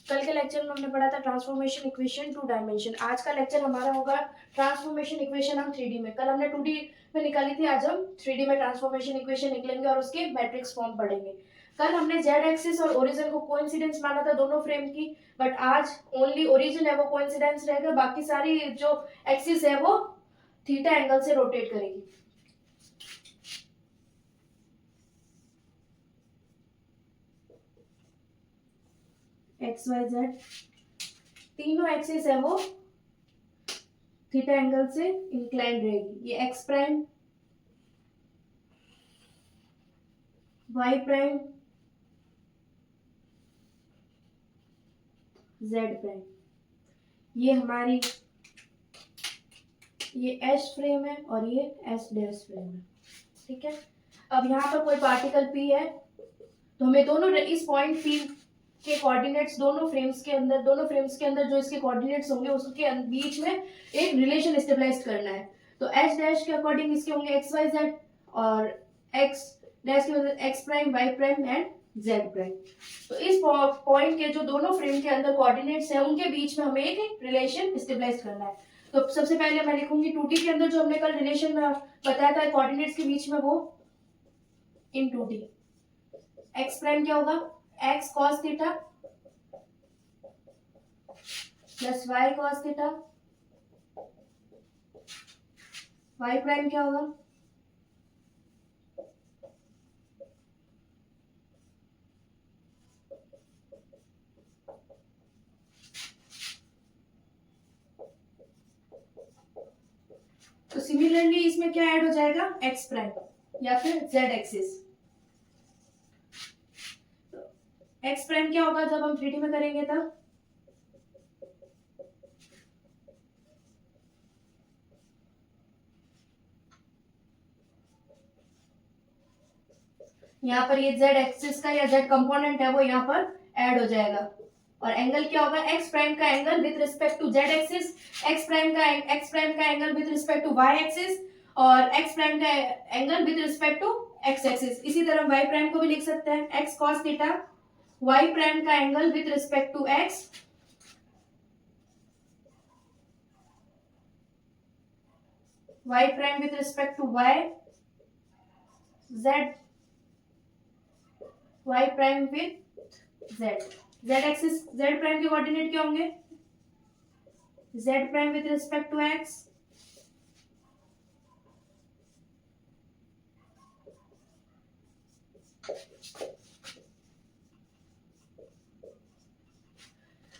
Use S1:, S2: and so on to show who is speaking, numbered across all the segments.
S1: कल के लेक्चर में हमने पढ़ा था ट्रांसफॉर्मेशन इक्वेशन टू डायमेंशन। आज का लेक्चर हमारा होगा ट्रांसफॉर्मेशन इक्वेशन हम 3D में। कल हमने 2D में निकाली थी, आज हम 3D में ट्रांसफॉर्मेशन इक्वेशन निकलेंगे और उसके मैट्रिक्स फॉर्म पढ़ेंगे। कल हमने जेड एक्सिस और ओरिजिन को कोइंसिडेंस माना था दोनों फ्रेम की, बट आज ओनली ओरिजिन है वो कोइंसिडेंस रहेगा, बाकी सारी जो एक्सिस है वो थीटा एंगल से रोटेट करेगी। एक्स वाई जेड तीनों एक्सिस है वो थीटा एंगल से इंक्लाइन रहेगी। ये X prime, Y prime, Z prime, ये हमारी ये एस फ्रेम है और ये एस डैश फ्रेम है। ठीक है, अब यहाँ पर कोई पार्टिकल पी है तो हमें दोनों इस पॉइंट पी के कोऑर्डिनेट्स दोनों फ्रेम्स के अंदर जो इसके कोऑर्डिनेट्स होंगे उसके बीच में एक रिलेशन स्टेबलाइज करना है। तो एच डैश के अकॉर्डिंग इसके होंगे एक्स वाई जेड और एक्स डैश के X prime Y prime and Z prime. तो इस पॉइंट के जो दोनों फ्रेम के अंदर कोऑर्डिनेट्स हैं उनके बीच में हमें एक रिलेशन स्टेबलाइज करना है। तो सबसे पहले मैं लिखूंगी 2D के अंदर जो हमने कल रिलेशन बताया था कोऑर्डिनेट्स के बीच में, वो इन 2D एक्स प्राइम क्या होगा, X cos theta plus Y cos theta, Y prime क्या होगा, तो सिमिलरली इसमें क्या ऐड हो जाएगा, एक्स प्राइम या फिर जेड एक्सिस। एक्स प्राइम क्या होगा जब हम 3D में करेंगे तब, यहाँ पर ये जेड एक्सिस का या जेड कंपोनेंट है वो यहाँ पर ऐड हो जाएगा। और एंगल क्या होगा, एक्स प्राइम का angle with respect to z axis, x prime का angle with respect to y axis और एक्स प्राइम का angle with respect to x axis. इसी तरह वाई प्राइम को भी लिख सकते हैं, x cos theta, Y prime का angle with respect to x, y prime with respect to y, z y prime with z, z axis z prime के coordinate क्या होंगे, Z prime with respect to X,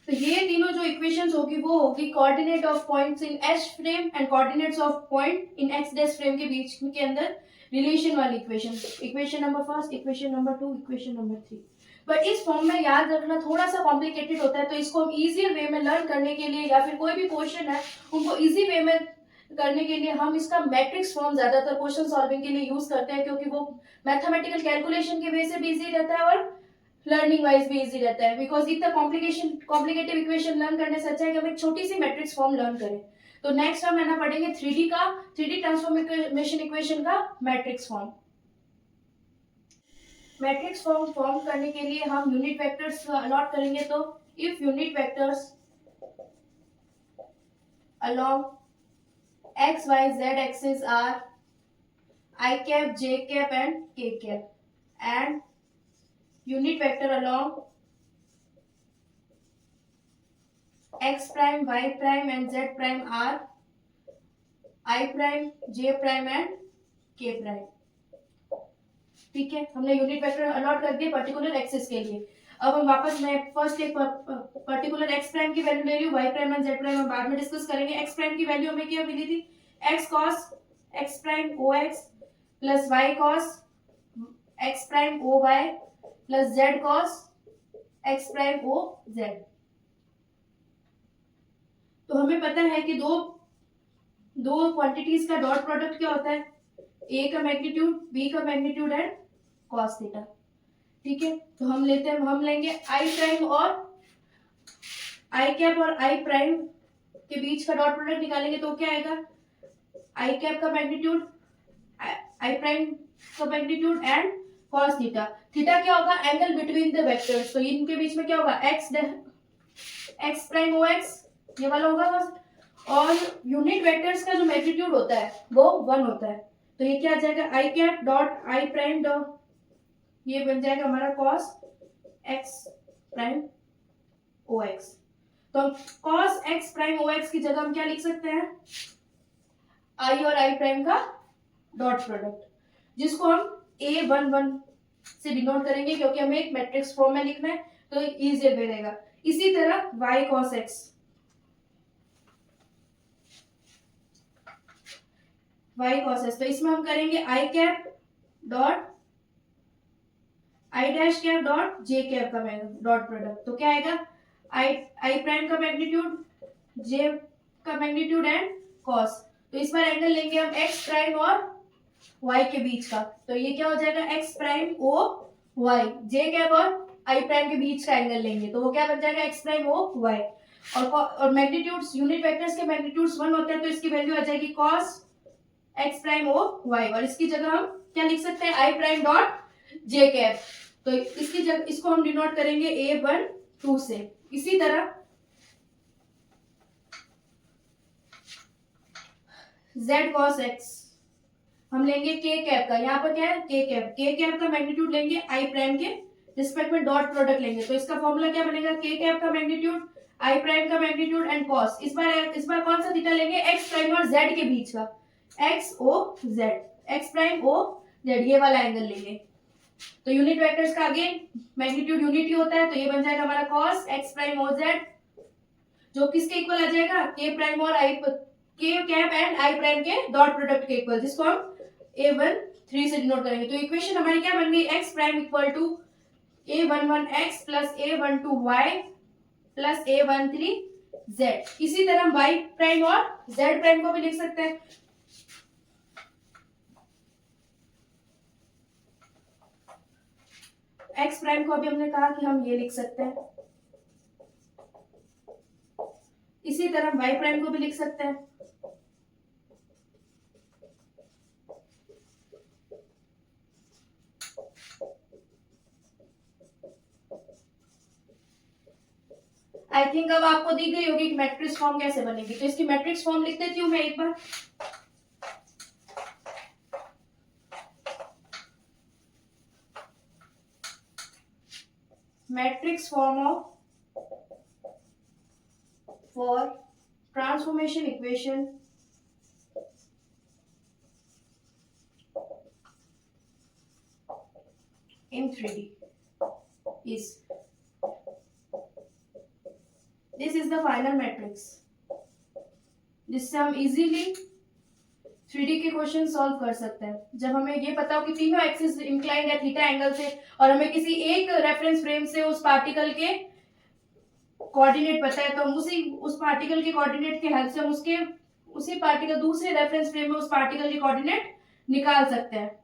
S1: तो ये तीनों जो equations होगी वो होगी coordinate of points in S frame and coordinates of point in X dash frame के बीच के अंदर रिलेशन वाली equation. Equation number first, equation number 2, equation number 3। But इस फॉर्म में याद रखना थोड़ा सा कॉम्प्लिकेटेड होता है, तो इसको हम इजियर वे में लर्न करने के लिए या फिर कोई भी क्वेश्चन है उनको इजी वे में करने के लिए हम इसका मैट्रिक्स फॉर्म ज्यादातर क्वेश्चन सॉल्विंग के लिए यूज करते हैं, क्योंकि वो मैथमेटिकल कैलकुलेशन के वे से भी इजी रहता है और लर्निंग वाइज भी इजी रहता है। बिकॉज इतना कॉम्प्लिकेटेड इक्वेशन लर्न करने से अच्छा है कि हम एक छोटी सी मैट्रिक्स फॉर्म लर्न करें। तो नेक्स्ट हम है ना पढ़ेंगे 3D ट्रांसफॉर्मेशन इक्वेशन का मैट्रिक्स फॉर्म। मैट्रिक्स फॉर्म करने के लिए हम यूनिट वेक्टर्स अलॉट करेंगे। तो if unit vectors along x y z axis are I cap, j cap and k cap and unit vector along x prime, y prime and z prime are I prime, j prime and k prime। ठीक है, हमने unit vector allot कर दिए particular axis के लिए। अब हम वापस मैं फर्स्ट एक पर्टिकुलर एक्स प्राइम की वैल्यू ले रही हूँ, Y prime and Z prime हम बाद में डिस्कस करेंगे। एक्स प्राइम की वैल्यू हमें क्या मिली थी, एक्स कॉस एक्स प्राइम ओ X plus Y cos x prime O Y plus Z cos x prime O Z. तो हमें पता है कि दो क्वांटिटीज का डॉट प्रोडक्ट क्या होता है, ए का मैग्नीट्यूड, बी का मैग्नीट्यूड एंड कॉस थीटा। ठीक है, तो हम लेंगे आई प्राइम और आई कैप और आई प्राइम के बीच का डॉट प्रोडक्ट निकालेंगे तो क्या आएगा, आई कैप का मैग्नीट्यूड, आई प्राइम का magnitude and cos theta. Theta क्या होगा, एंगल बिटवीन द वेक्टर्स। तो इनके बीच में क्या होगा, एक्स एक्स प्राइम ओ एक्स, ये वाला होगा बस। और यूनिट वेक्टर्स का जो मैग्नीट्यूड होता है वो 1 होता है, तो ये क्या आ जाएगा i cap dot i prime dot, ये बन जाएगा हमारा कॉस एक्स प्राइम ओ एक्स। तो हम कॉस एक्स प्राइम ओ एक्स की जगह हम क्या लिख सकते हैं, आई और आई प्राइम का डॉट प्रोडक्ट, जिसको हम A11 से डिनोट करेंगे क्योंकि हमें एक मैट्रिक्स फॉर्म में लिखना है तो इजी रहेगा। इसी तरह y cos x, y cos x, तो इसमें हम करेंगे i cap dot I dash cap dot J cap का डॉट प्रोडक्ट, तो क्या आएगा आई प्राइम का मैग्नीट्यूड, जे का मैग्नीट्यूड एंड कॉस। तो इस बार एंगल लेंगे हम x प्राइम और y के बीच का, तो ये क्या हो जाएगा x प्राइम ओ y, जे कैप और i प्राइम के बीच का एंगल लेंगे तो वो क्या बन जाएगा x प्राइम ओ y। और मैग्नीट्यूड्स, यूनिट वेक्टर्स के मैग्नीट्यूड्स 1 होते हैं तो इसकी वैल्यू आ जाएगी cos x prime O y, और इसकी जगह हम क्या लिख सकते हैं i prime dot J cap, तो इसकी जगह इसको हम डिनोट करेंगे A12 से। इसी तरह z cos x हम लेंगे k कैप का, यहाँ पर क्या है k कैप का मैग्नीट्यूड लेंगे i प्राइम के रिस्पेक्ट में डॉट प्रोडक्ट लेंगे, तो इसका फॉर्मूला क्या बनेगा, k कैप का मैग्नीट्यूड i प्राइम का मैग्नीट्यूड एंड cos। इस बार कौन सा थीटा लेंगे, x प्राइम और z के बीच का, x o z, x prime o z, ये वाला एंगल लेंगे। तो यूनिट वेक्टर्स का अगेन मैग्नीट्यूड यूनिटी होता है, तो ये बन जाएगा हमारा cos x prime o z, जो किसके इक्वल आ जाएगा, k प्राइम और k cap and i prime के डॉट प्रोडक्ट के इक्वल, जिसको हम A13 से डिनोट करेंगे। तो इक्वेशन हमारी क्या बन गई, x prime equal to A11x plus A12y plus A13z। इसी तरह हम y प्राइम और z प्राइम को भी लिख सकते हैं। x प्राइम को अभी हमने कहा कि हम ये लिख सकते हैं, इसी तरह हम y प्राइम को भी लिख सकते हैं। आई थिंक अब आपको दी गई होगी कि मैट्रिक्स फॉर्म कैसे बनेगी, तो इसकी मैट्रिक्स फॉर्म लिख देती हूं मैं एक बार। Matrix form of for transformation equation in 3D is, this is the final matrix जिससे हम इजीली 3D के क्वेश्चन सॉल्व कर सकते हैं। जब हमें ये पता हो कि तीनों एक्सिस इंक्लाइंड है थीटा एंगल से और हमें किसी एक रेफरेंस फ्रेम से उस पार्टिकल के कोऑर्डिनेट पता है, तो हम उस पार्टिकल के कोऑर्डिनेट के हेल्प से हम उसी पार्टिकल दूसरे रेफरेंस फ्रेम में उस पार्टिकल के कोऑर्डिनेट निकाल सकते हैं।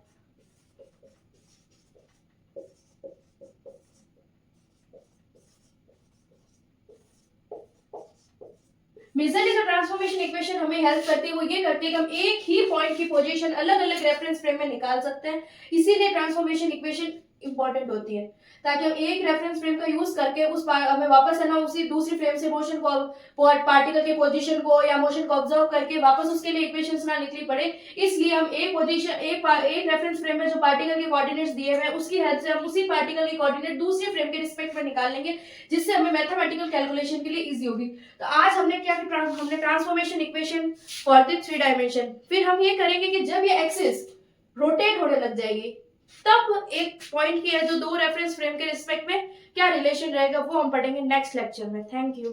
S1: मेजरली जो ट्रांसफॉर्मेशन इक्वेशन हमें हेल्प करती है वो ये करती है कि हम एक ही पॉइंट की पोजीशन अलग अलग रेफरेंस फ्रेम में निकाल सकते हैं, इसीलिए ट्रांसफॉर्मेशन इक्वेशन इंपॉर्टेंट होती है, ताकि हम एक रेफरेंस फ्रेम का यूज करके हमें वापस है ना उसी दूसरी फ्रेम से मोशन को पार्टिकल के पोजीशन को या मोशन को ऑब्जर्व करके वापस उसके लिए इक्वेशंस ना लिखनी पड़े। इसलिए हम एक रेफरेंस फ्रेम में जो पार्टिकल के कोऑर्डिनेट्स दिए हुए हैं उसकी हेल्प से हम उसी पार्टिकल के कोऑर्डिनेट दूसरी फ्रेम के रिस्पेक्ट में निकाल लेंगे, जिससे हमें मैथमेटिकल कैलकुलेशन के लिए इजी होगी। तो आज हमने क्या किया, हमने transformation equation for the 3 dimension. फिर हम ये करेंगे कि जब ये एक्सिस रोटेट होने लग जाएगी तब एक पॉइंट की है जो दो रेफरेंस फ्रेम के रिस्पेक्ट में क्या रिलेशन रहेगा वो हम पढ़ेंगे नेक्स्ट लेक्चर में। Thank you.